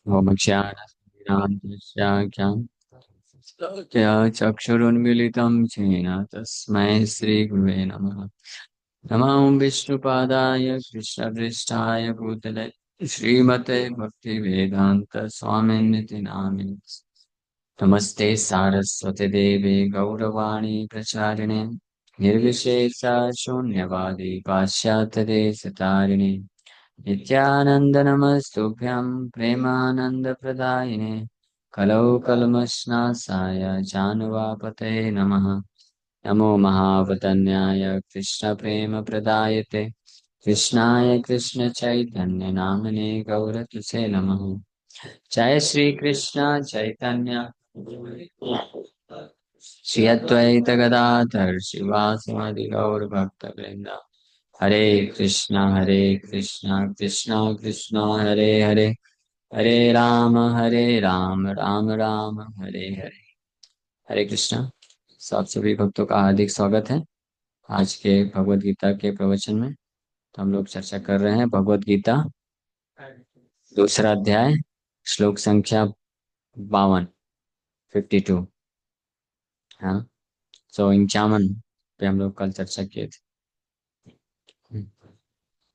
ओम ज्ञानस्या चक्षुरुन्मीलितं येन तस्मै श्रीगुरुवे नमः। नमो विष्णुपादाय कृष्णपृष्ठाय भूतले श्रीमते भक्तिवेदान्त स्वामिनिति नामिने। नमस्ते सारस्वती देवे गौरवाणी प्रचारिणे निर्विशेष शून्यवादी पाश्चात्यदेशतारिणे नित्यानंद नमस्तुभ्यं प्रेमानंद प्रदायिने कलौ कल्मषनाशाय जानुवापते नमः। नमो महावदन्याय कृष्ण प्रेम प्रदायते कृष्णाय कृष्ण चैतन्य नामने गौरतुसे नमः। जय श्री कृष्ण चैतन्य श्री अद्वैत गदाधर शिवासादि गौर भक्त वृंद। हरे कृष्णा कृष्णा कृष्णा हरे हरे हरे राम राम राम हरे हरे। हरे कृष्णा। सब सभी भक्तों का हार्दिक स्वागत है आज के भगवत गीता के प्रवचन में। तो हम लोग चर्चा कर रहे हैं भगवत गीता दूसरा अध्याय श्लोक संख्या 52, 52। हाँ, सो 51 पे हम लोग कल चर्चा किए थे।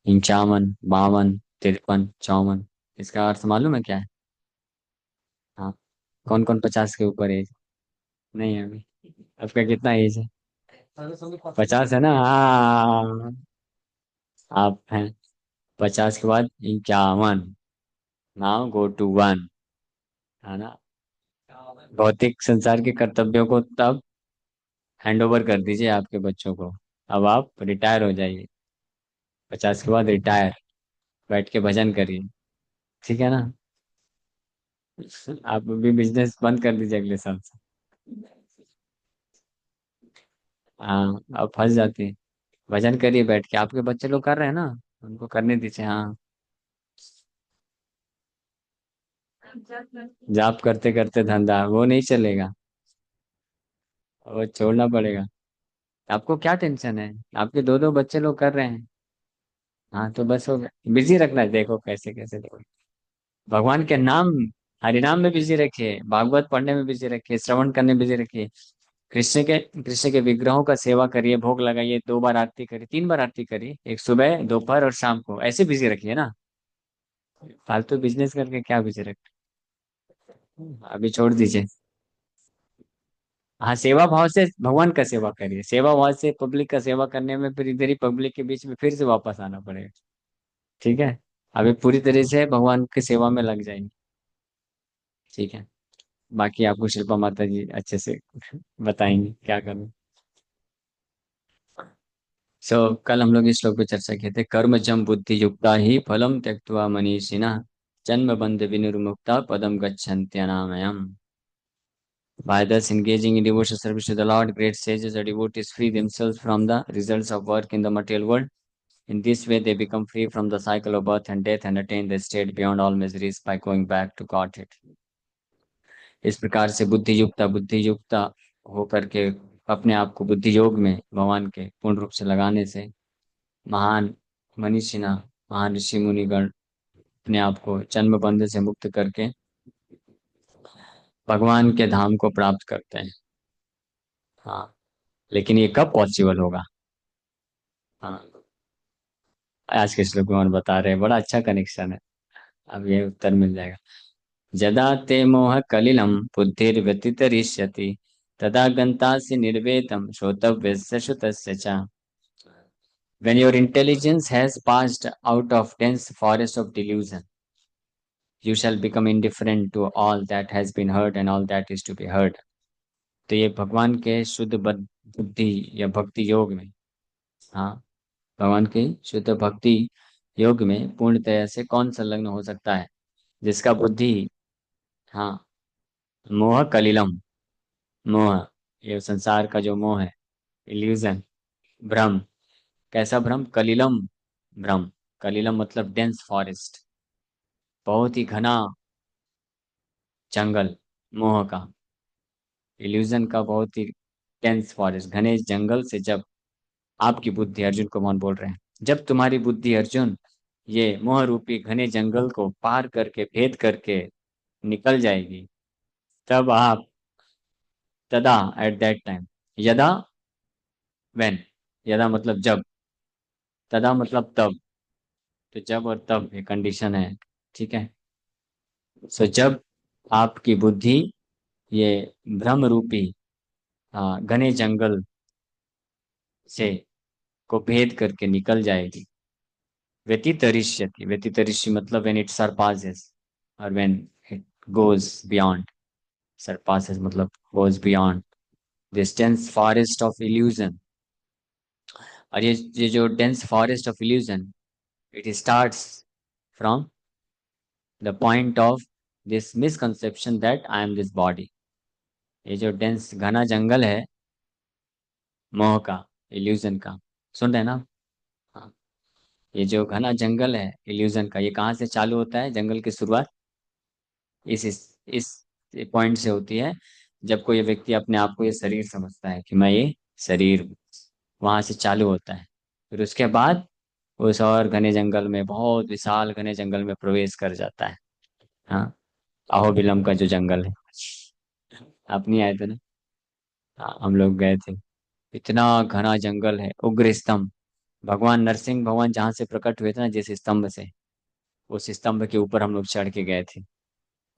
51, 52, 53, 54, इसका अर्थ मालूम है क्या है? हाँ, कौन कौन 50 के ऊपर एज नहीं है अभी? आपका कितना एज है? 50 है ना? हाँ, आप हैं 50 के बाद 51। नाउ गो टू वन, है ना? भौतिक संसार के कर्तव्यों को तब हैंड ओवर कर दीजिए आपके बच्चों को। अब आप रिटायर हो जाइए। 50 के बाद रिटायर, बैठ के भजन करिए। ठीक है ना? आप भी बिजनेस बंद कर दीजिए अगले साल से। हाँ, आप फंस जाती है। भजन करिए बैठ के, आपके बच्चे लोग कर रहे हैं ना, उनको करने दीजिए। हाँ, जॉब करते करते धंधा वो नहीं चलेगा, वो छोड़ना पड़ेगा। आपको क्या टेंशन है? आपके दो दो बच्चे लोग कर रहे हैं। हाँ, तो बस हो गया। बिजी रखना है, देखो कैसे कैसे देखो। भगवान के नाम, हरि नाम में बिजी रखिए, भागवत पढ़ने में बिजी रखिए, श्रवण करने में बिजी रखिए। कृष्ण के विग्रहों का सेवा करिए, भोग लगाइए, 2 बार आरती करिए, 3 बार आरती करिए, एक सुबह दोपहर और शाम को, ऐसे बिजी रखिए ना। फालतू बिजनेस करके क्या बिजी रख। अभी छोड़ दीजिए। हाँ, सेवा भाव से भगवान का सेवा करिए, सेवा भाव से पब्लिक का सेवा करने में फिर इधर ही पब्लिक के बीच में फिर से वापस आना पड़ेगा। ठीक है? अभी पूरी तरह से भगवान की सेवा में लग जाएंगे। ठीक है? बाकी आपको शिल्पा माता जी अच्छे से बताएंगे क्या करना। कल हम लोग इस श्लोक पे चर्चा किए थे। कर्मजम बुद्धि युक्ता ही फलम त्यक्त्वा मनीषिणः जन्म बंध विनिर्मुक्ता पदम गच्छन्त्यनामयम्। By thus engaging in devotional service to the Lord, great sages or devotees free themselves from the results of work in the material world. In this way, they become free from the cycle of birth and death and attain the state beyond all miseries by going back to Godhead. इस प्रकार से बुद्धि युक्ता होकर के अपने आप को बुद्धि योग में भगवान के पूर्ण रूप से लगाने से महान मनीषिणा, महान ऋषि मुनिगण अपने आप को जन्म बंध से मुक्त करके भगवान के धाम को प्राप्त करते हैं। हाँ, लेकिन ये कब पॉसिबल होगा? हाँ, आज के श्लोक में हम बता रहे हैं, बड़ा अच्छा कनेक्शन है। अब ये उत्तर मिल जाएगा। जदा ते मोह कलिलम बुद्धिर्व्यतितरिष्यति तदा गंतासि निर्वेदम श्रोतव्यस्य श्रुतस्य च। When your intelligence has passed out of dense forest of delusion, you shall become indifferent to all that has been heard and all that is to be heard. तो ये भगवान के शुद्ध बुद्धि या भक्ति योग में, हाँ, भगवान के शुद्ध भक्ति योग में पूर्णतया से कौन संलग्न हो सकता है? जिसका बुद्धि, हाँ, मोह कलिलम, मोह, ये संसार का जो मोह है, इल्यूजन, भ्रम। कैसा भ्रम? कलिलम भ्रम। कलिलम मतलब डेंस फॉरेस्ट, बहुत ही घना जंगल, मोह का, इल्यूजन का बहुत ही डेंस फॉरेस्ट, घने जंगल से जब आपकी बुद्धि, अर्जुन को कौन बोल रहे हैं, जब तुम्हारी बुद्धि अर्जुन ये मोह रूपी घने जंगल को पार करके भेद करके निकल जाएगी, तब आप, तदा एट दैट टाइम, यदा व्हेन, यदा मतलब जब, तदा मतलब तब, तो जब और तब ये कंडीशन है, ठीक है। सो जब आपकी बुद्धि ये भ्रम रूपी घने जंगल से को भेद करके निकल जाएगी, व्यतितरिष्यति, व्यतितरिष्य मतलब व्हेन इट सरपासेस, और when it goes beyond, surpasses मतलब goes beyond this dense forest of illusion. और ये जो dense forest of illusion, it starts from the point of this misconception that I am this body. ये जो dense घना जंगल है मोह का, इल्यूजन का, सुन रहे हैं ना? हाँ। ये जो घना जंगल है इल्यूजन का, ये कहाँ से चालू होता है? जंगल की शुरुआत इस पॉइंट से होती है, जब कोई व्यक्ति अपने आप को ये शरीर समझता है कि मैं ये शरीर हूँ, वहां से चालू होता है। फिर उसके बाद उस और घने जंगल में, बहुत विशाल घने जंगल में प्रवेश कर जाता है। हाँ, अहोबिलम का जो जंगल है, आप नहीं आए थे ना? हाँ, हम लोग गए थे। इतना घना जंगल है, उग्र स्तंभ, भगवान नरसिंह भगवान जहाँ से प्रकट हुए थे ना, जिस स्तंभ से, उस स्तंभ के ऊपर हम लोग चढ़ के गए थे।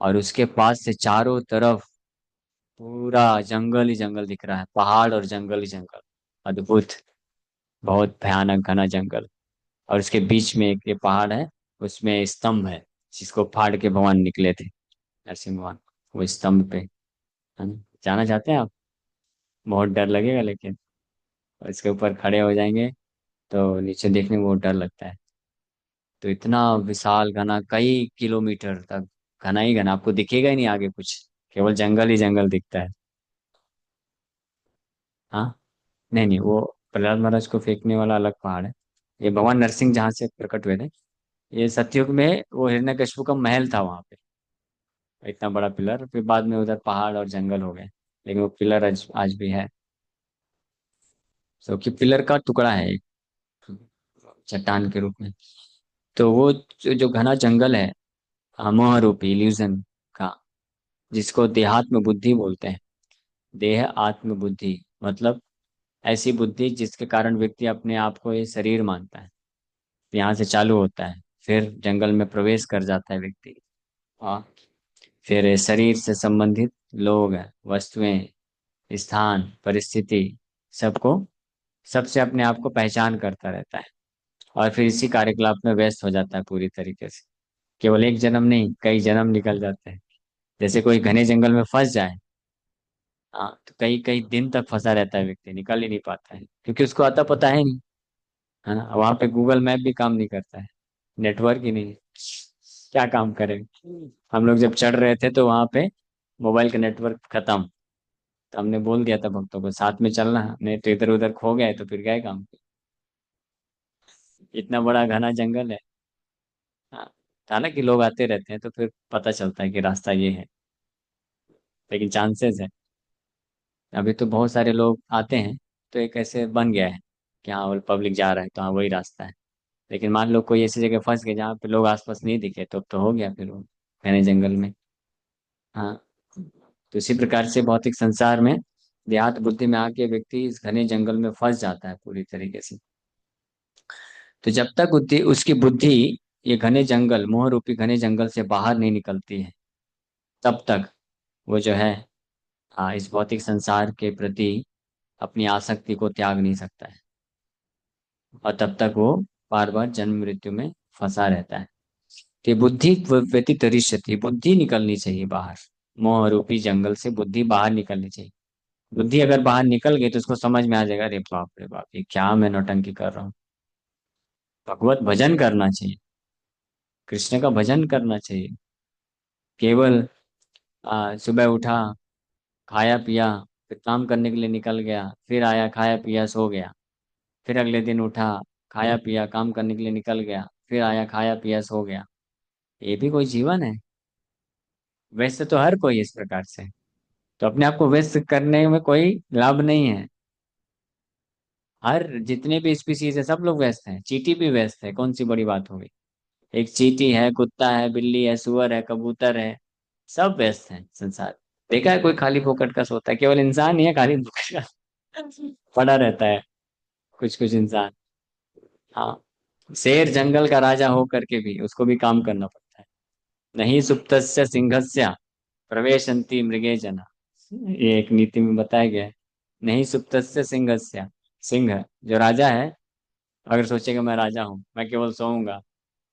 और उसके पास से चारों तरफ पूरा जंगल ही जंगल दिख रहा है, पहाड़ और जंगल ही जंगल, अद्भुत, बहुत भयानक घना जंगल। और उसके बीच में एक ये पहाड़ है, उसमें स्तंभ है, जिसको फाड़ के भगवान निकले थे, नरसिंह भगवान, वो स्तंभ पे, है ना? जाना चाहते हैं आप? बहुत डर लगेगा लेकिन, इसके ऊपर खड़े हो जाएंगे तो नीचे देखने में बहुत डर लगता है। तो इतना विशाल घना, कई किलोमीटर तक घना ही घना, आपको दिखेगा ही नहीं आगे कुछ, केवल जंगल ही जंगल दिखता है। हाँ, नहीं नहीं, वो प्रहलाद महाराज को फेंकने वाला अलग पहाड़ है। ये भगवान नरसिंह जहाँ से प्रकट हुए थे, ये सतयुग में वो हिरण्यकशिपु का महल था वहां पे, इतना बड़ा पिलर, फिर बाद में उधर पहाड़ और जंगल हो गए, लेकिन वो पिलर आज भी है। सो कि पिलर का टुकड़ा है एक, चट्टान के रूप में। तो वो जो घना जंगल है, मोह रूपी इल्यूजन का, जिसको देहात्म बुद्धि बोलते हैं। देह आत्म बुद्धि मतलब ऐसी बुद्धि जिसके कारण व्यक्ति अपने आप को ये शरीर मानता है, यहाँ से चालू होता है, फिर जंगल में प्रवेश कर जाता है व्यक्ति। हाँ, फिर शरीर से संबंधित लोग, वस्तुएं, स्थान, परिस्थिति, सबको, सबसे अपने आप को पहचान करता रहता है। और फिर इसी कार्यकलाप में व्यस्त हो जाता है पूरी तरीके से। केवल एक जन्म नहीं, कई जन्म निकल जाते हैं। जैसे कोई घने जंगल में फंस जाए, हाँ, तो कई कई दिन तक फंसा रहता है व्यक्ति, निकल ही नहीं पाता है, क्योंकि उसको आता पता है नहीं, है ना? वहां पे गूगल मैप भी काम नहीं करता है, नेटवर्क ही नहीं है, क्या काम करें? हम लोग जब चढ़ रहे थे तो वहां पे मोबाइल का नेटवर्क खत्म, तो हमने बोल दिया था भक्तों को साथ में चलना, नहीं तो इधर उधर खो गए तो फिर गए काम। इतना बड़ा घना जंगल है। हाँ, हालांकि लोग आते रहते हैं तो फिर पता चलता है कि रास्ता ये है, लेकिन चांसेस है, अभी तो बहुत सारे लोग आते हैं, तो एक ऐसे बन गया है कि हाँ, वो पब्लिक जा रहा है तो हाँ वही रास्ता है। लेकिन मान लो कोई ऐसी जगह फंस गए जहाँ पे लोग आसपास नहीं दिखे, तो हो गया फिर वो घने जंगल में। हाँ, तो इसी प्रकार से भौतिक संसार में देहात बुद्धि में आके व्यक्ति इस घने जंगल में फंस जाता है पूरी तरीके से। तो जब तक बुद्धि, उसकी बुद्धि ये घने जंगल, मोह रूपी घने जंगल से बाहर नहीं निकलती है, तब तक वो जो है, इस भौतिक संसार के प्रति अपनी आसक्ति को त्याग नहीं सकता है, और तब तक वो बार बार जन्म मृत्यु में फंसा रहता है। तो ये बुद्धि व्यतितरिष्यति, बुद्धि निकलनी चाहिए बाहर, मोह रूपी जंगल से बुद्धि बाहर निकलनी चाहिए। बुद्धि अगर बाहर निकल गई तो उसको समझ में आ जाएगा, अरे बाप रे बाप, ये क्या मैं नौटंकी कर रहा हूँ। भगवत भजन करना चाहिए, कृष्ण का भजन करना चाहिए। केवल सुबह उठा, खाया पिया, फिर काम करने के लिए निकल गया, फिर आया, खाया पिया, सो गया, फिर अगले दिन उठा, खाया पिया, काम करने के लिए निकल गया, फिर आया, खाया पिया, सो गया, ये भी कोई जीवन है? वैसे तो हर कोई इस प्रकार से, तो अपने आप को व्यस्त करने में कोई लाभ नहीं है। हर जितने भी स्पीसीज है सब लोग व्यस्त हैं, चींटी भी व्यस्त है, कौन सी बड़ी बात हो गई? एक चींटी है, कुत्ता है, बिल्ली है, सुअर है, कबूतर है, सब व्यस्त हैं संसार। देखा है कोई खाली फोकट का सोता है? केवल इंसान ही है खाली फोकट का पड़ा रहता है, कुछ कुछ इंसान। हाँ, शेर जंगल का राजा हो करके भी उसको भी काम करना पड़ता है। नहीं सुप्तस्य सिंहस्य प्रवेशन्ति मृगे जना, ये एक नीति में बताया गया है। नहीं सुप्तस्य सिंहस्य, सिंह जो राजा है, अगर सोचेगा मैं राजा हूँ, मैं केवल सोऊंगा,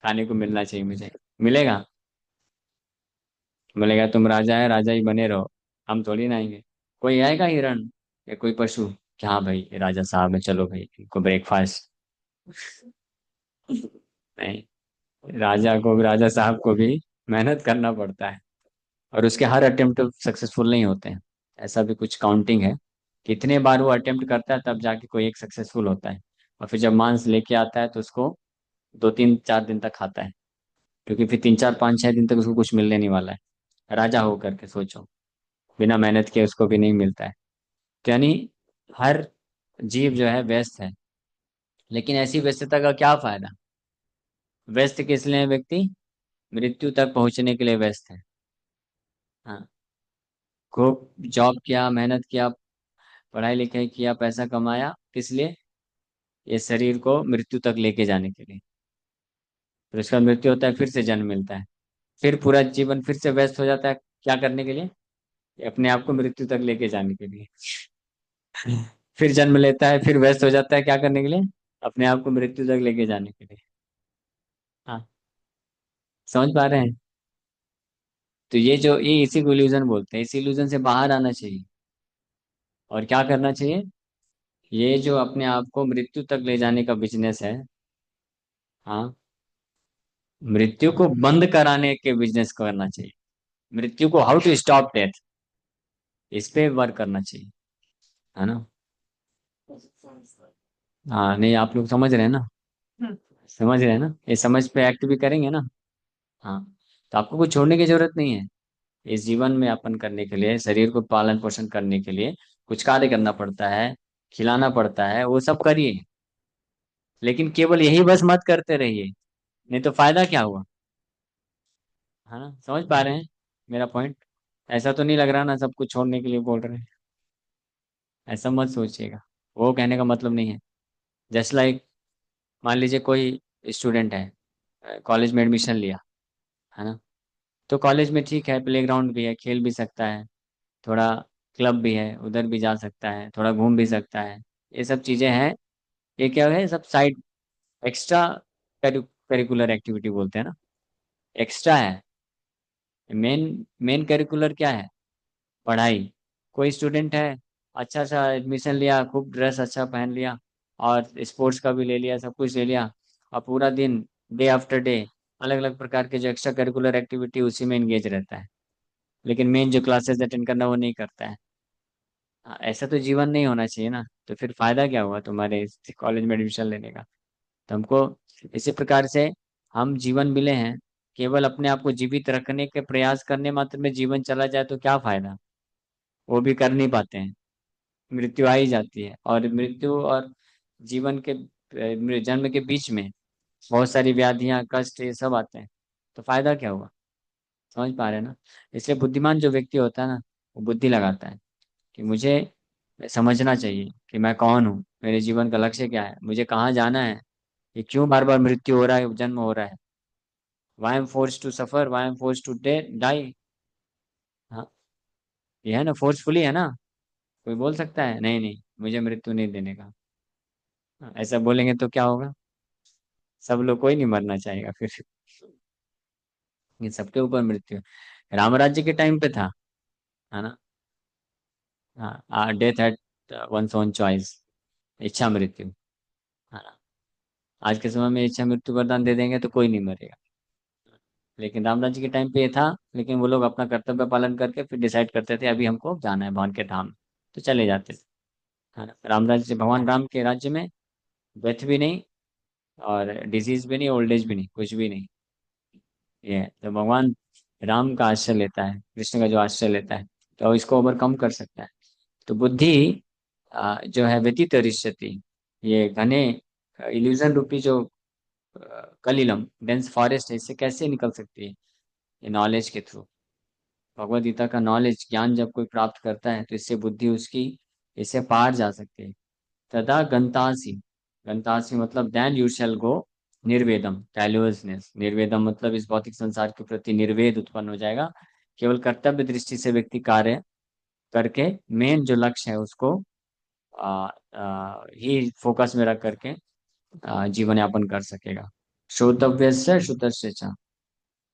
खाने को मिलना चाहिए मुझे, मिलेगा? बोलेगा तुम राजा है, राजा ही बने रहो, हम थोड़ी ना आएंगे। कोई आएगा हिरण या कोई पशु कि हाँ भाई ये राजा साहब है, चलो भाई इनको ब्रेकफास्ट? नहीं, राजा को, राजा साहब को भी मेहनत करना पड़ता है, और उसके हर अटेम्प्ट सक्सेसफुल नहीं होते हैं। ऐसा भी कुछ काउंटिंग है, कितने बार वो अटेम्प्ट करता है तब जाके कोई एक सक्सेसफुल होता है। और फिर जब मांस लेके आता है तो उसको 2 3 4 दिन तक खाता है, क्योंकि फिर 3 4 5 6 दिन तक उसको कुछ मिलने नहीं वाला है। राजा हो करके सोचो, बिना मेहनत के उसको भी नहीं मिलता है। तो यानी हर जीव जो है व्यस्त है, लेकिन ऐसी व्यस्तता का क्या फायदा? व्यस्त किस लिए है व्यक्ति? मृत्यु तक पहुंचने के लिए व्यस्त है। हाँ, खूब जॉब किया, मेहनत किया, पढ़ाई लिखाई किया, पैसा कमाया, किस लिए? ये शरीर को मृत्यु तक लेके जाने के लिए। फिर उसका मृत्यु होता है, फिर से जन्म मिलता है, फिर पूरा जीवन फिर से व्यस्त हो जाता है, क्या करने के लिए? अपने आप को मृत्यु तक लेके जाने के लिए। फिर जन्म लेता है, फिर व्यस्त हो जाता है, क्या करने के लिए? अपने आप को मृत्यु तक लेके जाने के लिए। हाँ, समझ पा रहे हैं? तो ये जो, ये इसी को इल्यूजन बोलते हैं, इस इल्यूजन से बाहर आना चाहिए। और क्या करना चाहिए? ये जो अपने आप को मृत्यु तक ले जाने का बिजनेस है, हाँ, मृत्यु को बंद कराने के बिजनेस करना चाहिए। मृत्यु को, हाउ टू स्टॉप डेथ, इस पे वर्क करना चाहिए, है ना? हाँ, नहीं आप लोग समझ रहे हैं ना? समझ रहे हैं ना, ये समझ पे एक्ट भी करेंगे ना? हाँ, तो आपको कुछ छोड़ने की जरूरत नहीं है। इस जीवन में अपन करने के लिए, शरीर को पालन पोषण करने के लिए कुछ कार्य करना पड़ता है, खिलाना पड़ता है, वो सब करिए। लेकिन केवल यही बस मत करते रहिए, नहीं तो फायदा क्या हुआ? है ना, समझ पा रहे हैं मेरा पॉइंट? ऐसा तो नहीं लग रहा ना सब कुछ छोड़ने के लिए बोल रहे हैं? ऐसा मत सोचिएगा, वो कहने का मतलब नहीं है। जस्ट लाइक, मान लीजिए कोई स्टूडेंट है, कॉलेज में एडमिशन लिया, है ना? तो कॉलेज में ठीक है, प्लेग्राउंड भी है, खेल भी सकता है, थोड़ा क्लब भी है, उधर भी जा सकता है, थोड़ा घूम भी सकता है, ये सब चीजें हैं। ये क्या है, सब साइड, एक्स्ट्रा करिकुलर एक्टिविटी बोलते हैं ना, एक्स्ट्रा है। मेन मेन करिकुलर क्या है? पढ़ाई। कोई स्टूडेंट है, अच्छा सा एडमिशन लिया, खूब ड्रेस अच्छा पहन लिया, और स्पोर्ट्स का भी ले लिया, सब कुछ ले लिया, और पूरा दिन, डे आफ्टर डे, अलग अलग प्रकार के जो एक्स्ट्रा करिकुलर एक्टिविटी, उसी में एंगेज रहता है, लेकिन मेन जो क्लासेस अटेंड करना वो नहीं करता है। हाँ, ऐसा तो जीवन नहीं होना चाहिए ना। तो फिर फायदा क्या हुआ तुम्हारे इस कॉलेज में एडमिशन लेने का? तो हमको इसी प्रकार से, हम जीवन मिले हैं, केवल अपने आप को जीवित रखने के प्रयास करने मात्र में जीवन चला जाए तो क्या फायदा? वो भी कर नहीं पाते हैं, मृत्यु आ ही जाती है, और मृत्यु और जीवन के, जन्म के बीच में बहुत सारी व्याधियां, कष्ट, ये सब आते हैं। तो फायदा क्या हुआ? समझ पा रहे हैं ना? इसलिए बुद्धिमान जो व्यक्ति होता है ना, वो बुद्धि लगाता है कि मुझे समझना चाहिए कि मैं कौन हूँ, मेरे जीवन का लक्ष्य क्या है, मुझे कहाँ जाना है, ये क्यों बार बार मृत्यु हो रहा है, जन्म हो रहा है, why am force to suffer, why am force to die. हाँ, ये है ना, फोर्सफुली है ना। कोई बोल सकता है नहीं नहीं मुझे मृत्यु नहीं देने का? हाँ, ऐसा बोलेंगे तो क्या होगा? सब लोग, कोई नहीं मरना चाहेगा फिर। ये सबके ऊपर मृत्यु, राम राज्य के टाइम पे था, है ना? हाँ, death eight one's own choice, इच्छा मृत्यु, है ना? आज के समय में इच्छा मृत्यु वरदान दे देंगे तो कोई नहीं मरेगा, लेकिन राम राज्य के टाइम पे ये था। लेकिन वो लोग अपना कर्तव्य पालन करके फिर डिसाइड करते थे अभी हमको जाना है भगवान के धाम, तो चले जाते थे, है ना? राम राज्य, भगवान राम के राज्य में डेथ भी नहीं, और डिजीज भी नहीं, ओल्ड एज भी नहीं, कुछ भी नहीं। ये है, तो भगवान राम का आश्रय लेता है, कृष्ण का जो आश्रय लेता है, तो इसको ओवरकम कर सकता है। तो बुद्धि जो है व्यतीत रिष्यति, ये घने इल्यूजन रूपी जो कलिलम, डेंस फॉरेस्ट है, इससे कैसे निकल सकती है? ये नॉलेज के थ्रू। भगवत गीता का नॉलेज ज्ञान जब कोई प्राप्त करता है तो इससे बुद्धि उसकी इससे पार जा सकती है। तदा गंतासी, गंतासी मतलब देन यू शैल गो निर्वेदम, टैल्यूअसनेस, निर्वेदम मतलब इस भौतिक संसार के प्रति निर्वेद उत्पन्न हो जाएगा। केवल कर्तव्य दृष्टि से व्यक्ति कार्य करके मेन जो लक्ष्य है उसको ही फोकस में रख करके जीवन यापन कर सकेगा। श्रोतव्यस्य श्रुतस्य च,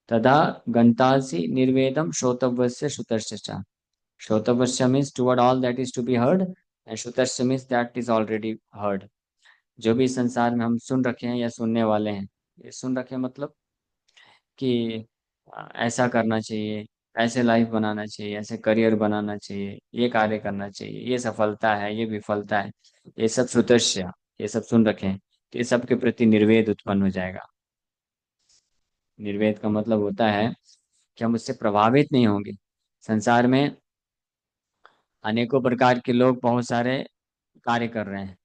तदा गंतासि निर्वेदम श्रोतव्यस्य श्रुतस्य च। श्रोतव्यस्य means toward all that is to be heard, and श्रुतस्य means that is already heard. जो भी संसार में हम सुन रखे हैं या सुनने वाले हैं, ये सुन रखे हैं मतलब कि ऐसा करना चाहिए, ऐसे लाइफ बनाना चाहिए, ऐसे करियर बनाना चाहिए, ये कार्य करना चाहिए, ये सफलता है, ये विफलता है, ये सब श्रुतस्य, ये सब सुन रखे हैं, तो ये सब के प्रति निर्वेद उत्पन्न हो जाएगा। निर्वेद का मतलब होता है कि हम उससे प्रभावित नहीं होंगे। संसार में अनेकों प्रकार के लोग बहुत सारे कार्य कर रहे हैं,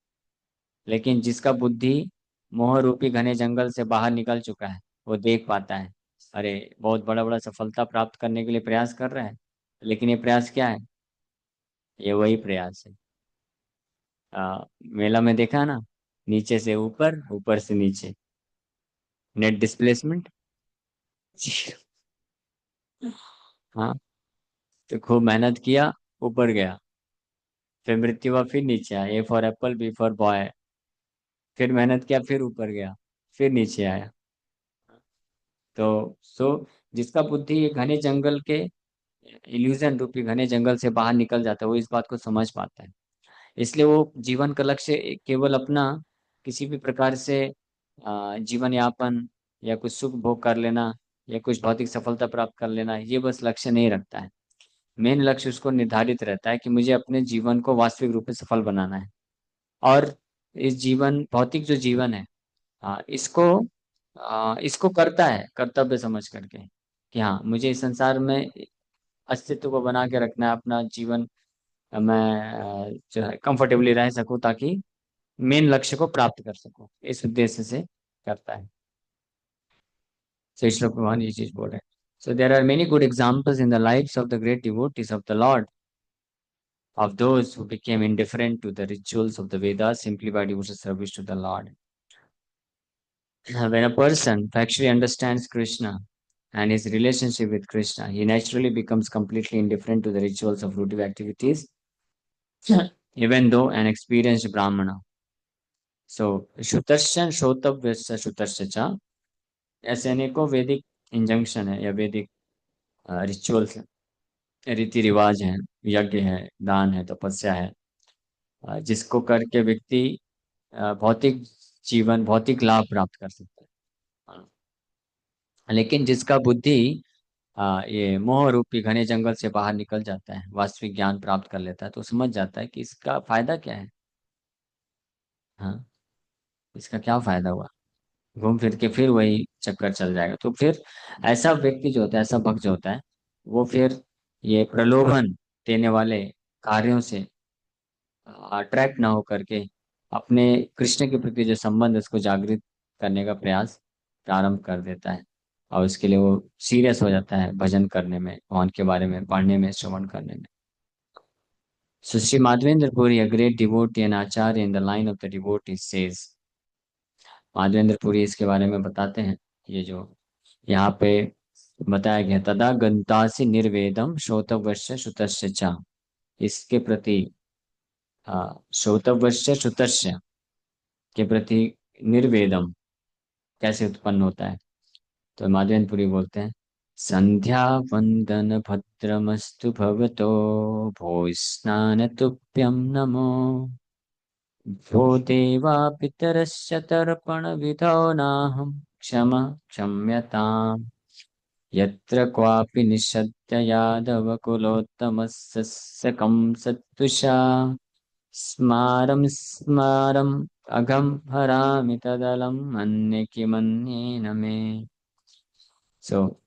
लेकिन जिसका बुद्धि मोह रूपी घने जंगल से बाहर निकल चुका है, वो देख पाता है, अरे बहुत बड़ा बड़ा सफलता प्राप्त करने के लिए प्रयास कर रहा है, लेकिन ये प्रयास क्या है? ये वही प्रयास है। मेला में देखा ना, नीचे से ऊपर, ऊपर से नीचे, नेट डिस्प्लेसमेंट। हाँ, तो खूब मेहनत किया, ऊपर गया, फिर मृत्यु हुआ, फिर नीचे आया, A for apple, B for boy, फिर मेहनत किया, फिर ऊपर गया, फिर नीचे आया। तो जिसका बुद्धि ये घने जंगल के इल्यूजन रूपी घने जंगल से बाहर निकल जाता है, वो इस बात को समझ पाता है। इसलिए वो जीवन का लक्ष्य केवल अपना किसी भी प्रकार से जीवन यापन या कुछ सुख भोग कर लेना या कुछ भौतिक सफलता प्राप्त कर लेना, ये बस लक्ष्य नहीं रखता है। मेन लक्ष्य उसको निर्धारित रहता है कि मुझे अपने जीवन को वास्तविक रूप में सफल बनाना है। और इस जीवन, भौतिक जो जीवन है, इसको करता है कर्तव्य समझ करके कि हाँ मुझे इस संसार में अस्तित्व को बना के रखना है, अपना जीवन मैं जो है कंफर्टेबली रह सकूं, ताकि मेन लक्ष्य को प्राप्त कर सकूं, इस उद्देश्य से करता है। तो श्लोक भगवान ये चीज बोल रहे हैं। So there are many good examples in the lives of the great devotees of the Lord, of those who became indifferent to the rituals of the Vedas simply by devotional service to the Lord. When a person actually understands Krishna and his relationship with Krishna, he naturally becomes completely indifferent to the rituals of fruitive activities, even though an experienced Brahmana. So, Shutasya Shrotavyasya Shutasya cha, ऐसे अनेकों वैदिक injunction है या वैदिक rituals है, रीति रिवाज है, यज्ञ है, दान है, तपस्या है, जिसको करके व्यक्ति भौतिक जीवन, भौतिक लाभ प्राप्त कर सकता है। लेकिन जिसका बुद्धि ये मोह रूपी घने जंगल से बाहर निकल जाता है, वास्तविक ज्ञान प्राप्त कर लेता है, तो समझ जाता है कि इसका फायदा क्या है। हाँ, इसका क्या फायदा हुआ, घूम फिर के फिर वही चक्कर चल जाएगा। तो फिर ऐसा व्यक्ति जो होता है, ऐसा भक्त जो होता है, वो फिर ये प्रलोभन देने वाले कार्यों से अट्रैक्ट ना हो करके अपने कृष्ण के प्रति जो संबंध है उसको जागृत करने का प्रयास प्रारंभ कर देता है। और उसके लिए वो सीरियस हो जाता है भजन करने में, भगवान के बारे में पढ़ने में, श्रवण करने में। So Sri Madhvendra Puri, a great devotee and acharya in the line of the devotees, says, Madhavendra Puri इसके बारे में बताते हैं, ये जो यहाँ पे बताया गया, तदा गंतासि निर्वेदम श्रोतवश्य श्रुतस्य च, इसके प्रति श्रोतवश्य श्रुतस्य के प्रति निर्वेदम कैसे उत्पन्न होता है। तो माधवेंद्रपुरी बोलते हैं, संध्या वंदन भद्रमस्तु भवतो, भो स्नान तुभ्यं नमो, भो देवा पितरस्य तर्पण विधौ नाहं क्षम क्षम्यताम्, यत्र क्वापि निषद्य यादव कुलोत्तमस्य कंसत्तुषा, स्मारं स्मारं अघं हरामि तदलं मन्ये किमन्येन मे। So,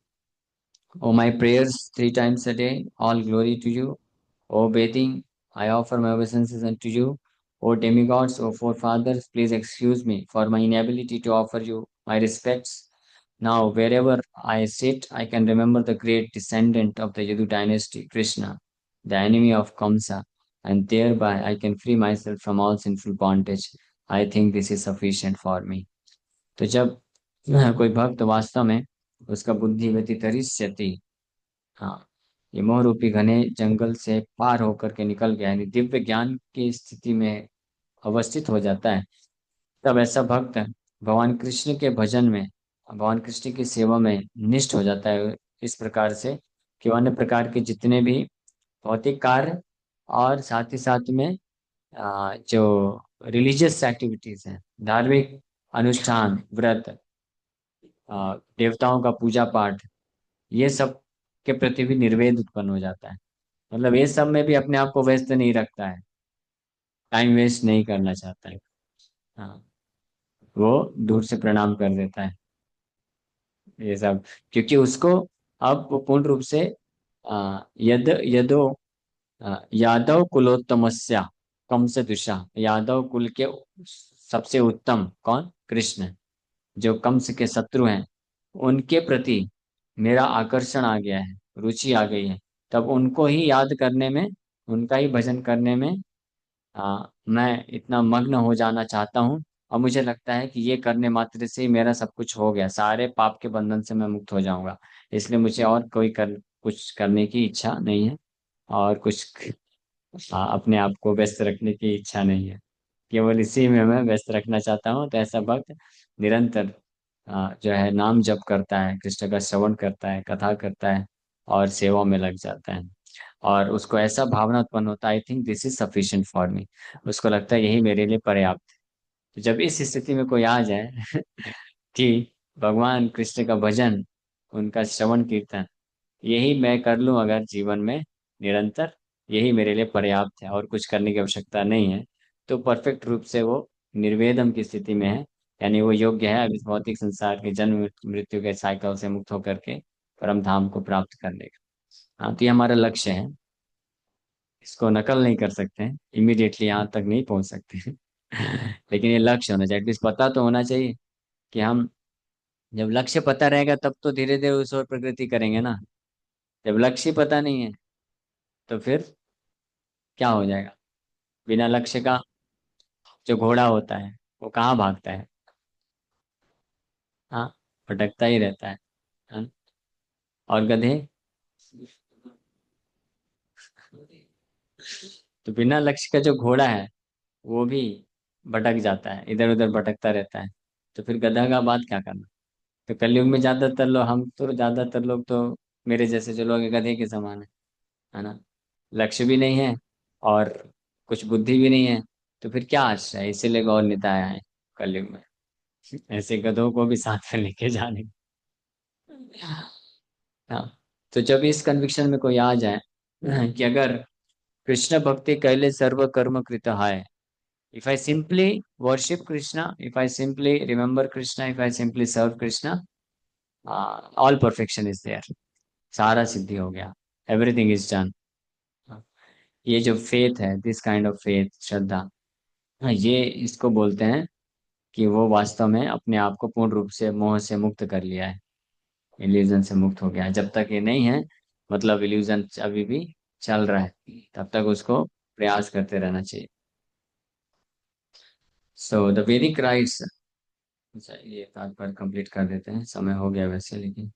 O my prayers 3 times a day, all glory to you. O bathing, I offer my obeisances unto you. O demigods, O forefathers, please excuse me for my inability to offer you my respects. Now, wherever I sit, I can remember the great descendant of the Yadu dynasty, Krishna, the enemy of Kamsa, and thereby I can free myself from all sinful bondage. I think this is sufficient for me. तो जब कोई भक्त वास्तव में उसका बुद्धि व्यतितरिष्यति, हाँ, ये मोह रूपी घने जंगल से पार होकर के निकल गया, यानी दिव्य ज्ञान की स्थिति में अवस्थित हो जाता है, तब ऐसा भक्त भगवान कृष्ण के भजन में, भगवान कृष्ण की सेवा में निष्ठ हो जाता है, इस प्रकार से कि अन्य प्रकार के जितने भी भौतिक कार्य और साथ ही साथ में जो रिलीजियस एक्टिविटीज हैं, धार्मिक अनुष्ठान, व्रत, देवताओं का पूजा पाठ, ये सब के प्रति भी निर्वेद उत्पन्न हो जाता है। मतलब ये सब में भी अपने आप को व्यस्त नहीं रखता है, टाइम वेस्ट नहीं करना चाहता है। हाँ, वो दूर से प्रणाम कर देता है ये सब, क्योंकि उसको अब वो पूर्ण रूप से यद यदो यादव कुलोत्तमस्या कम से दुषा, यादव कुल के सबसे उत्तम कौन, कृष्ण, जो कंस के शत्रु हैं, उनके प्रति मेरा आकर्षण आ गया है, रुचि आ गई है। तब उनको ही याद करने में, उनका ही भजन करने में मैं इतना मग्न हो जाना चाहता हूँ। और मुझे लगता है कि ये करने मात्र से ही मेरा सब कुछ हो गया, सारे पाप के बंधन से मैं मुक्त हो जाऊंगा। इसलिए मुझे और कोई कुछ करने की इच्छा नहीं है, और कुछ अपने आप को व्यस्त रखने की इच्छा नहीं है। केवल इसी में मैं व्यस्त रखना चाहता हूँ। तो ऐसा भक्त निरंतर जो है नाम जप करता है, कृष्ण का श्रवण करता है, कथा करता है, और सेवा में लग जाता है। और उसको ऐसा भावना उत्पन्न होता है, I think this is sufficient for me. उसको लगता है यही मेरे लिए पर्याप्त है। तो जब इस स्थिति में कोई आ जाए कि भगवान कृष्ण का भजन, उनका श्रवण कीर्तन, यही मैं कर लूं अगर जीवन में निरंतर, यही मेरे लिए पर्याप्त है और कुछ करने की आवश्यकता नहीं है, तो परफेक्ट रूप से वो निर्वेदम की स्थिति में है। यानी वो योग्य है अब इस भौतिक संसार के जन्म मृत्यु के साइकिल से मुक्त होकर के परम धाम को प्राप्त करने का। हाँ, तो ये हमारा लक्ष्य है, इसको नकल नहीं कर सकते हैं, इमीडिएटली यहाँ तक नहीं पहुंच सकते हैं। लेकिन ये लक्ष्य होना चाहिए, एटलीस्ट पता तो होना चाहिए कि हम, जब लक्ष्य पता रहेगा तब तो धीरे धीरे उस ओर प्रगति करेंगे ना। जब लक्ष्य पता नहीं है तो फिर क्या हो जाएगा। बिना लक्ष्य का जो घोड़ा होता है वो कहाँ भागता है, हाँ, भटकता ही रहता है। हाँ? और गधे, तो बिना लक्ष्य का जो घोड़ा है वो भी भटक जाता है, इधर उधर भटकता रहता है। तो फिर गधा का बात क्या करना। तो कलयुग में ज्यादातर लोग, हम तो ज्यादातर लोग तो मेरे जैसे जो लोग हैं, गधे के समान है ना। लक्ष्य भी नहीं है और कुछ बुद्धि भी नहीं है, तो फिर क्या आश्रय है। इसीलिए गौर निताय आए कलयुग में, ऐसे गधों को भी साथ में लेके जाने। हाँ, तो जब इस कन्विक्शन में कोई आ जाए कि अगर कृष्ण भक्ति कैले सर्व कर्म कृत है, if I simply worship Krishna, if I simply remember Krishna, if I simply serve Krishna, all perfection is there, सारा सिद्धि हो गया, एवरीथिंग इज डन। ये जो फेथ है, दिस काइंड ऑफ फेथ, श्रद्धा, हाँ, ये इसको बोलते हैं कि वो वास्तव में अपने आप को पूर्ण रूप से मोह से मुक्त कर लिया है, इल्यूजन से मुक्त हो गया है। जब तक ये नहीं है, मतलब इल्यूजन अभी भी चल रहा है, तब तक उसको प्रयास करते रहना चाहिए। सो द वैदिक राइट्स, ये तात्पर्य कंप्लीट कर देते हैं, समय हो गया वैसे, लेकिन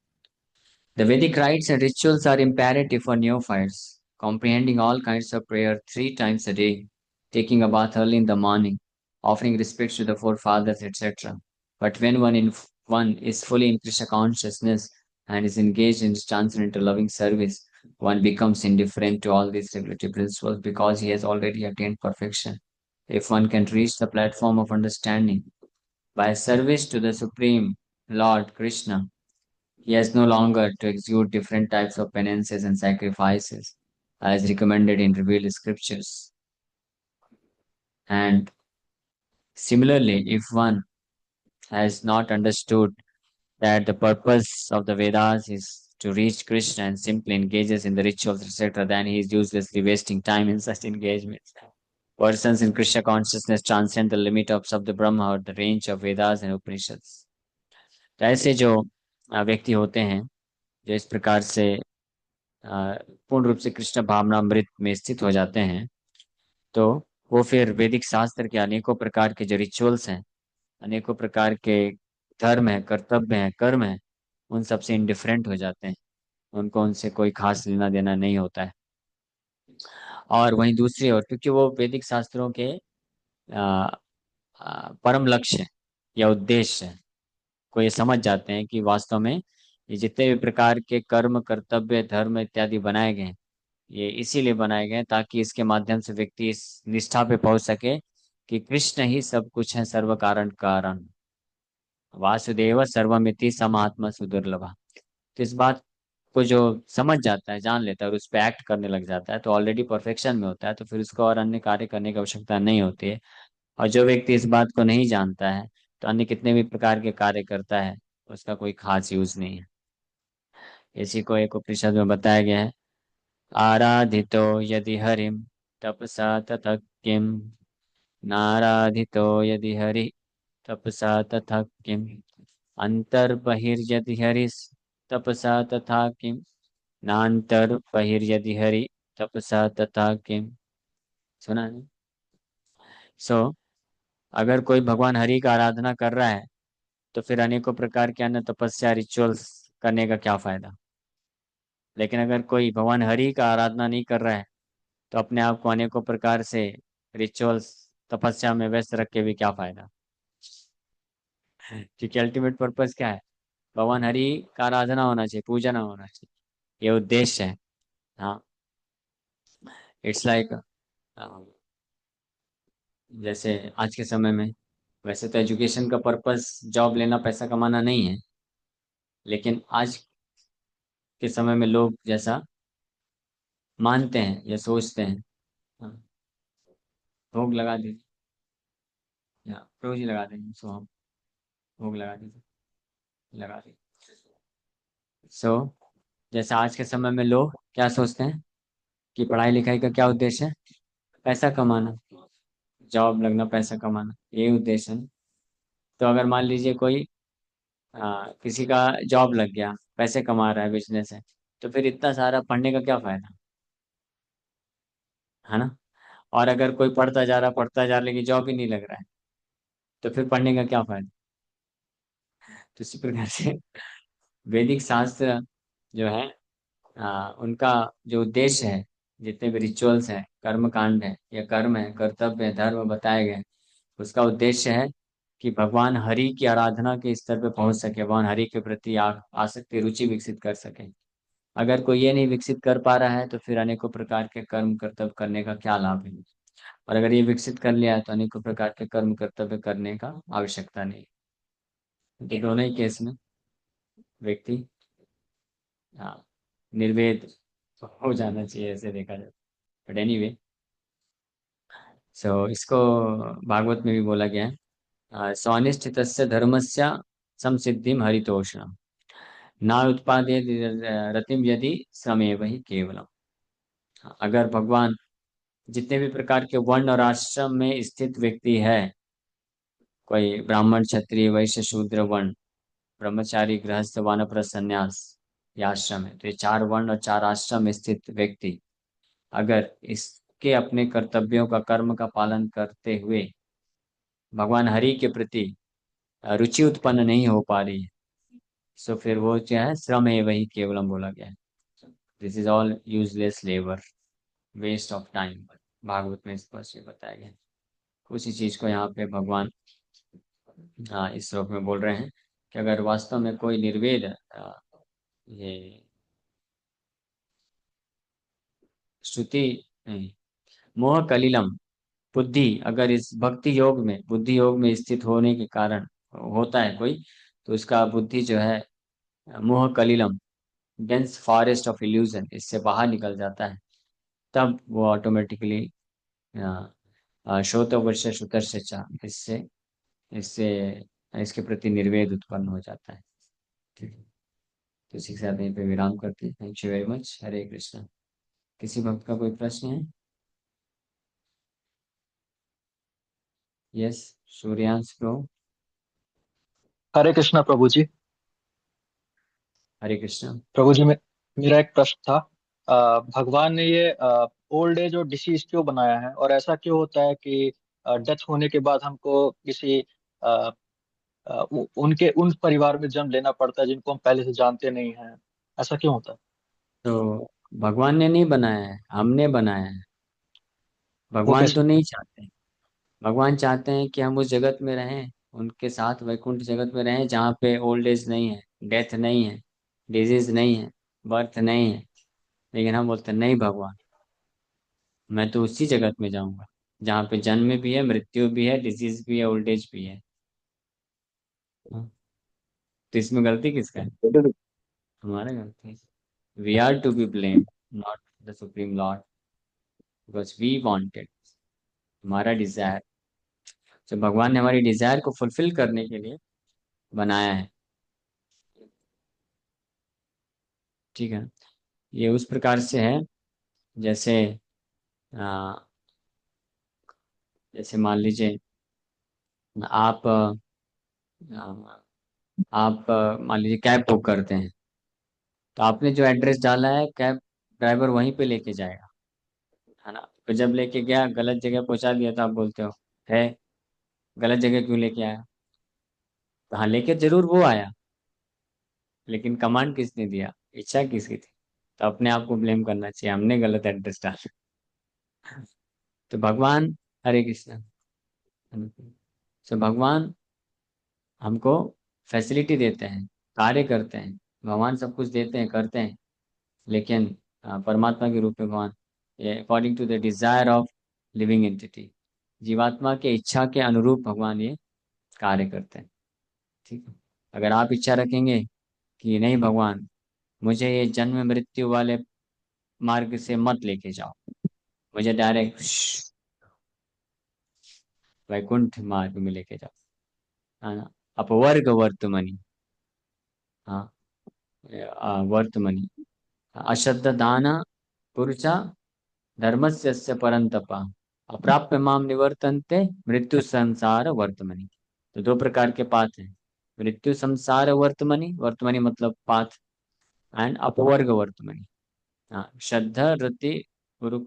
the Vedic rites and rituals are imperative for neophytes, comprehending all kinds of prayer 3 times a day, taking a bath early in the morning, offering respects to the forefathers, etc. But when one is fully in Krishna consciousness and is engaged in transcendental loving service, one becomes indifferent to all these regulatory principles because he has already attained perfection. If one can reach the platform of understanding by service to the Supreme Lord Krishna, he has no longer to execute different types of penances and sacrifices as recommended in revealed scriptures. And similarly, if one has not understood that the purpose of the Vedas is to reach Krishna and simply engages in the rituals, etc., then he is uselessly wasting time in such engagements. Persons in Krishna consciousness transcend the limit of the Brahma or the range of Vedas and Upanishads. तो ऐसे जो व्यक्ति होते हैं जो इस प्रकार से पूर्ण रूप से कृष्ण भावनामृत में स्थित हो जाते हैं, तो वो फिर वैदिक शास्त्र के अनेकों प्रकार के जो रिचुअल्स हैं, अनेकों प्रकार के धर्म है, कर्तव्य है, कर्म है, उन सबसे इंडिफरेंट हो जाते हैं। उनको उनसे कोई खास लेना देना नहीं होता है। और वहीं दूसरी ओर, क्योंकि वो वैदिक शास्त्रों के आ, परम लक्ष्य या उद्देश्य को ये समझ जाते हैं कि वास्तव में ये जितने भी प्रकार के कर्म, कर्तव्य, धर्म इत्यादि बनाए गए हैं, ये इसीलिए बनाए गए हैं ताकि इसके माध्यम से व्यक्ति इस निष्ठा पे पहुंच सके कि कृष्ण ही सब कुछ है, सर्व कारण कारण, वासुदेव सर्वमिति समात्मा सुदुर्लभा। तो इस बात को जो समझ जाता है, जान लेता है और उस पर एक्ट करने लग जाता है, तो ऑलरेडी परफेक्शन में होता है, तो फिर उसको और अन्य कार्य करने की आवश्यकता नहीं होती है। और जो व्यक्ति इस बात को नहीं जानता है, तो अन्य कितने भी प्रकार के कार्य करता है, उसका कोई खास यूज नहीं है। इसी को एक उपनिषद में बताया गया है, आराधितो यदि हरिम तपसा ततः किम, नाराधितो यदि हरि तपसा तथा किम, अंतर्बहिर्यदि हरिस तपसा तथा किम, नान्तर्बहिर्यदि हरि तपसा तथा किम। सुना है? सो अगर कोई भगवान हरि का आराधना कर रहा है, तो फिर अनेकों प्रकार के अन्य तपस्या रिचुअल्स करने का क्या फायदा। लेकिन अगर कोई भगवान हरि का आराधना नहीं कर रहा है, तो अपने आप को अनेकों प्रकार से रिचुअल्स, तपस्या में व्यस्त रख के भी क्या फायदा। क्योंकि अल्टीमेट पर्पस क्या है, भगवान हरि का आराधना होना चाहिए, पूजना होना चाहिए, ये उद्देश्य है। हाँ, इट्स लाइक जैसे आज के समय में, वैसे तो एजुकेशन का पर्पस जॉब लेना, पैसा कमाना नहीं है, लेकिन आज के समय में लोग जैसा मानते हैं या सोचते हैं। हाँ, भोग लगा दीजिए, या रोज ही लगा देंगे, सो हम भोग लगा दीजिए, लगा दीजिए। सो जैसे आज के समय में लोग क्या सोचते हैं कि पढ़ाई लिखाई का क्या उद्देश्य है, पैसा कमाना, जॉब लगना, पैसा कमाना, ये उद्देश्य है। तो अगर मान लीजिए कोई किसी का जॉब लग गया, पैसे कमा रहा है, बिजनेस है, तो फिर इतना सारा पढ़ने का क्या फायदा, है ना। और अगर कोई पढ़ता जा रहा लेकिन जॉब ही नहीं लग रहा है, तो फिर पढ़ने का क्या फायदा। तो इसी प्रकार से वैदिक शास्त्र जो है, उनका जो उद्देश्य है, जितने भी रिचुअल्स हैं, कर्म कांड है या कर्म है, कर्तव्य है, धर्म बताए गए हैं, उसका उद्देश्य है कि भगवान हरि की आराधना के स्तर पे पहुंच सके, भगवान हरि के प्रति आसक्ति, रुचि विकसित कर सके। अगर कोई ये नहीं विकसित कर पा रहा है, तो फिर अनेकों प्रकार के कर्म कर्तव्य करने का क्या लाभ है। और अगर ये विकसित कर लिया है, तो अनेकों प्रकार के कर्म कर्तव्य करने का आवश्यकता नहीं। तो दोनों ही केस में व्यक्ति हाँ निर्वेद हो जाना चाहिए, ऐसे देखा जाए। बट एनीवे, सो इसको भागवत में भी बोला गया है, स्वानिष्ठितस्य धर्मस्य संसिद्धिम हरितोषणम, ना उत्पादे रतिम यदि श्रमेव ही केवलम। अगर भगवान जितने भी प्रकार के वर्ण और आश्रम में स्थित व्यक्ति है, कोई ब्राह्मण, क्षत्रिय, वैश्य, शूद्र वर्ण, ब्रह्मचारी, गृहस्थ, वानप्रस्थ, संन्यास, ये आश्रम है, तो ये चार वर्ण और चार आश्रम में स्थित व्यक्ति अगर इसके अपने कर्तव्यों का, कर्म का पालन करते हुए भगवान हरि के प्रति रुचि उत्पन्न नहीं हो पा रही है, सो फिर वो क्या है, श्रम है वही केवलम बोला गया है। This is all useless labour, waste of time, Bhagavat में स्पष्ट ये बताया गया है। उसी चीज को यहाँ पे भगवान इस श्लोक में बोल रहे हैं कि अगर वास्तव में कोई निर्वेद ये श्रुति नहीं, मोह कलिलम, बुद्धि अगर इस भक्ति योग में, बुद्धि योग में स्थित होने के कारण होता है कोई, तो उसका बुद्धि जो है मोह कलिलम, डेंस फॉरेस्ट ऑफ इल्यूजन, इससे बाहर निकल जाता है। तब वो ऑटोमेटिकली श्रोत वर्ष श्रुतर से चा, इससे इससे इसके प्रति निर्वेद उत्पन्न हो जाता है। ठीक है, तो इसी के साथ यहीं पे विराम करते हैं। Thank you very much. Hare Krishna. किसी भक्त का कोई प्रश्न है? यस, सूर्यांश प्रो। हरे कृष्णा प्रभु जी। हरे कृष्ण। प्रभु जी, मेरा एक प्रश्न था। भगवान ने ये ओल्ड एज और डिसीज क्यों बनाया है, और ऐसा क्यों होता है कि डेथ होने के बाद हमको किसी अ, उनके उन परिवार में जन्म लेना पड़ता है जिनको हम पहले से जानते नहीं हैं? ऐसा क्यों होता है? तो भगवान ने नहीं बनाया है, हमने बनाया है। वो भगवान तो कैसे? नहीं चाहते। भगवान चाहते हैं कि हम उस जगत में रहें, उनके साथ वैकुंठ जगत में रहें, जहाँ पे ओल्ड एज नहीं है, डेथ नहीं है, डिजीज नहीं है, बर्थ नहीं है। लेकिन हम बोलते हैं नहीं भगवान, मैं तो उसी जगत में जाऊंगा जहाँ पे जन्म भी है, मृत्यु भी है, डिजीज भी है, ओल्ड एज भी है। हाँ, तो इसमें गलती किसका है? हमारा गलती है। We are to be blame, not the supreme lord, because we wanted, हमारा डिजायर। तो भगवान ने हमारी डिजायर को फुलफिल करने के लिए बनाया है। ठीक है। ये उस प्रकार से है, जैसे आ, जैसे मान लीजिए आप मान लीजिए कैब बुक करते हैं, तो आपने जो एड्रेस डाला है, कैब ड्राइवर वहीं पे लेके जाएगा, है ना? तो जब लेके गया, गलत जगह पहुंचा दिया, तो आप बोलते हो है गलत जगह क्यों लेके आया? तो हाँ, लेके जरूर वो आया, लेकिन कमांड किसने दिया, इच्छा किसकी थी? तो अपने आप को ब्लेम करना चाहिए, हमने गलत एड्रेस डाला। तो भगवान, हरे कृष्ण। तो भगवान हमको फैसिलिटी देते हैं, कार्य करते हैं। भगवान सब कुछ देते हैं, करते हैं, लेकिन परमात्मा के रूप में भगवान, ये according to the desire of living entity, जीवात्मा के इच्छा के अनुरूप भगवान ये कार्य करते हैं। ठीक है। अगर आप इच्छा रखेंगे कि नहीं भगवान, मुझे ये जन्म मृत्यु वाले मार्ग से मत लेके जाओ, मुझे डायरेक्ट वैकुंठ मार्ग में लेके जाओ, है ना? अपवर्ग वर्तमनि, हाँ, वर्तमनि, अश्रद्ध दान पुरुषा धर्मस्य परंतपा, अप्राप्य माम निवर्तन्ते मृत्यु संसार वर्तमनि। तो दो प्रकार के पाथ हैं, मृत्यु संसार वर्तमनि, वर्तमनि मतलब पाथ, एंड अपवर्ग वर्तमनि। हाँ, श्रद्धा रति गुरु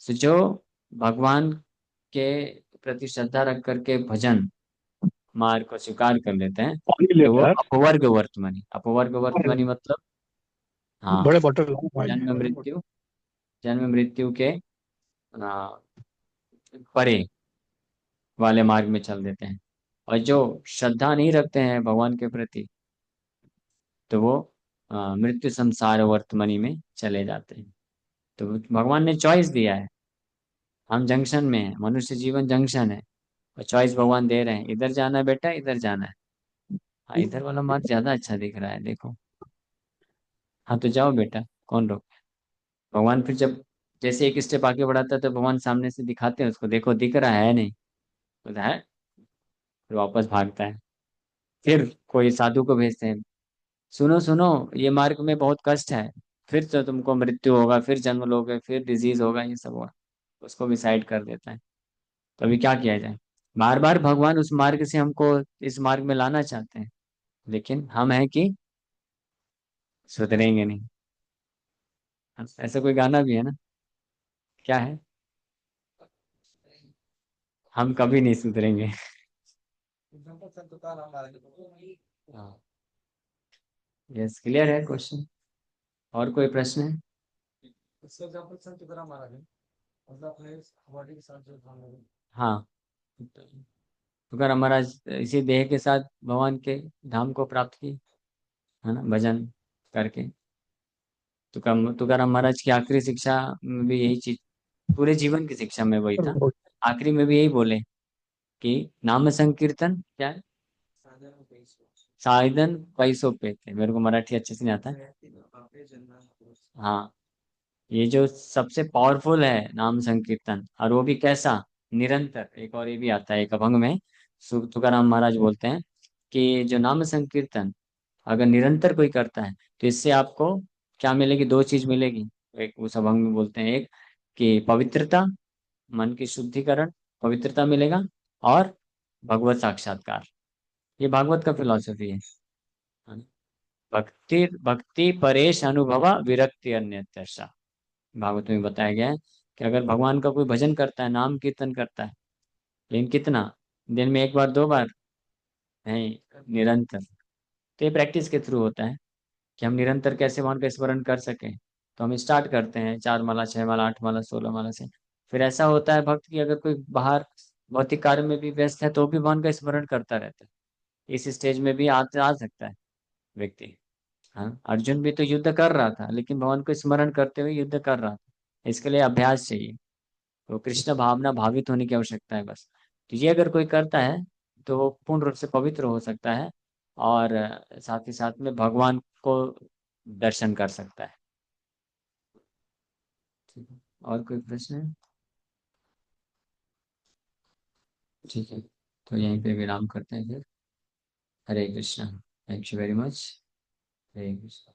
से जो भगवान के प्रति श्रद्धा रख करके भजन मार्ग को स्वीकार कर लेते हैं, पानी तो वो लेता है। अपवर्ग वर्तमनि, अपवर्ग वर्तमनि मतलब, हाँ, बड़े बॉटल लाओ पानी। जन्म मृत्यु, जन्म मृत्यु के आ, परे वाले मार्ग में चल देते हैं। और जो श्रद्धा नहीं रखते हैं भगवान के प्रति, तो वो मृत्यु संसार वर्तमनि में चले जाते हैं। तो भगवान ने चॉइस दिया है, हम जंक्शन में हैं, मनुष्य जीवन जंक्शन है, और चॉइस भगवान दे रहे हैं, इधर जाना है बेटा, इधर जाना है। हाँ, इधर वाला मार्ग ज्यादा अच्छा दिख रहा है, देखो। हाँ, तो जाओ बेटा, कौन रोक? भगवान फिर जब जैसे एक स्टेप आगे बढ़ाता है, तो भगवान सामने से दिखाते हैं उसको, देखो दिख रहा है नहीं, बोलता है, फिर वापस भागता है। फिर कोई साधु को भेजते हैं, सुनो सुनो, ये मार्ग में बहुत कष्ट है, फिर तो तुमको मृत्यु होगा, फिर जन्म लोगे, फिर डिजीज होगा, ये सब होगा। उसको भी साइड कर देता है। तो अभी क्या किया जाए? बार बार भगवान उस मार्ग से हमको इस मार्ग में लाना चाहते हैं, लेकिन हम है कि सुधरेंगे नहीं। ऐसा कोई गाना भी है ना, क्या है, हम कभी नहीं सुधरेंगे। हाँ, यस, क्लियर है क्वेश्चन? और कोई प्रश्न है? हाँ, तुकार महाराज इसी देह के साथ भगवान के धाम को प्राप्त की, है ना, भजन करके। तुकाराम महाराज की आखिरी शिक्षा में भी यही चीज, पूरे जीवन की शिक्षा में वही था। आखिरी में भी यही बोले कि नाम संकीर्तन क्या है, साधन पैसों पे थे। मेरे को मराठी अच्छे से नहीं आता। हाँ, ये जो सबसे पावरफुल है नाम संकीर्तन, और वो भी कैसा, निरंतर। एक और ये भी आता है एक अभंग में, तुकाराम महाराज बोलते हैं कि जो नाम संकीर्तन अगर निरंतर कोई करता है, तो इससे आपको क्या मिलेगी? दो चीज मिलेगी। एक उस अभंग में बोलते हैं, एक कि पवित्रता, मन की शुद्धिकरण, पवित्रता मिलेगा, और भगवत साक्षात्कार। ये भागवत का फिलॉसफी है, हाँ। भक्ति भक्ति परेश अनुभवा विरक्ति अन्यत्र। भागवत में बताया गया है कि अगर भगवान का कोई भजन करता है, नाम कीर्तन करता है, लेकिन कितना, दिन में एक बार दो बार, नहीं, निरंतर, तो ये प्रैक्टिस के थ्रू होता है कि हम निरंतर कैसे भगवान का स्मरण कर सकें। तो हम स्टार्ट करते हैं 4 माला, 6 माला, 8 माला, 16 माला से। फिर ऐसा होता है भक्त की अगर कोई बाहर भौतिक कार्य में भी व्यस्त है तो भी भगवान का स्मरण करता रहता है। इस स्टेज में भी आ सकता है व्यक्ति। हाँ, अर्जुन भी तो युद्ध कर रहा था, लेकिन भगवान को स्मरण करते हुए युद्ध कर रहा था। इसके लिए अभ्यास चाहिए, तो कृष्ण भावना भावित होने की आवश्यकता है बस। तो ये अगर कोई करता है तो वो पूर्ण रूप से पवित्र हो सकता है, और साथ ही साथ में भगवान को दर्शन कर सकता है। ठीक है, और कोई प्रश्न है? ठीक है, तो यहीं पे विराम करते हैं फिर। Hare Krishna. Thank you very much. Hare Krishna.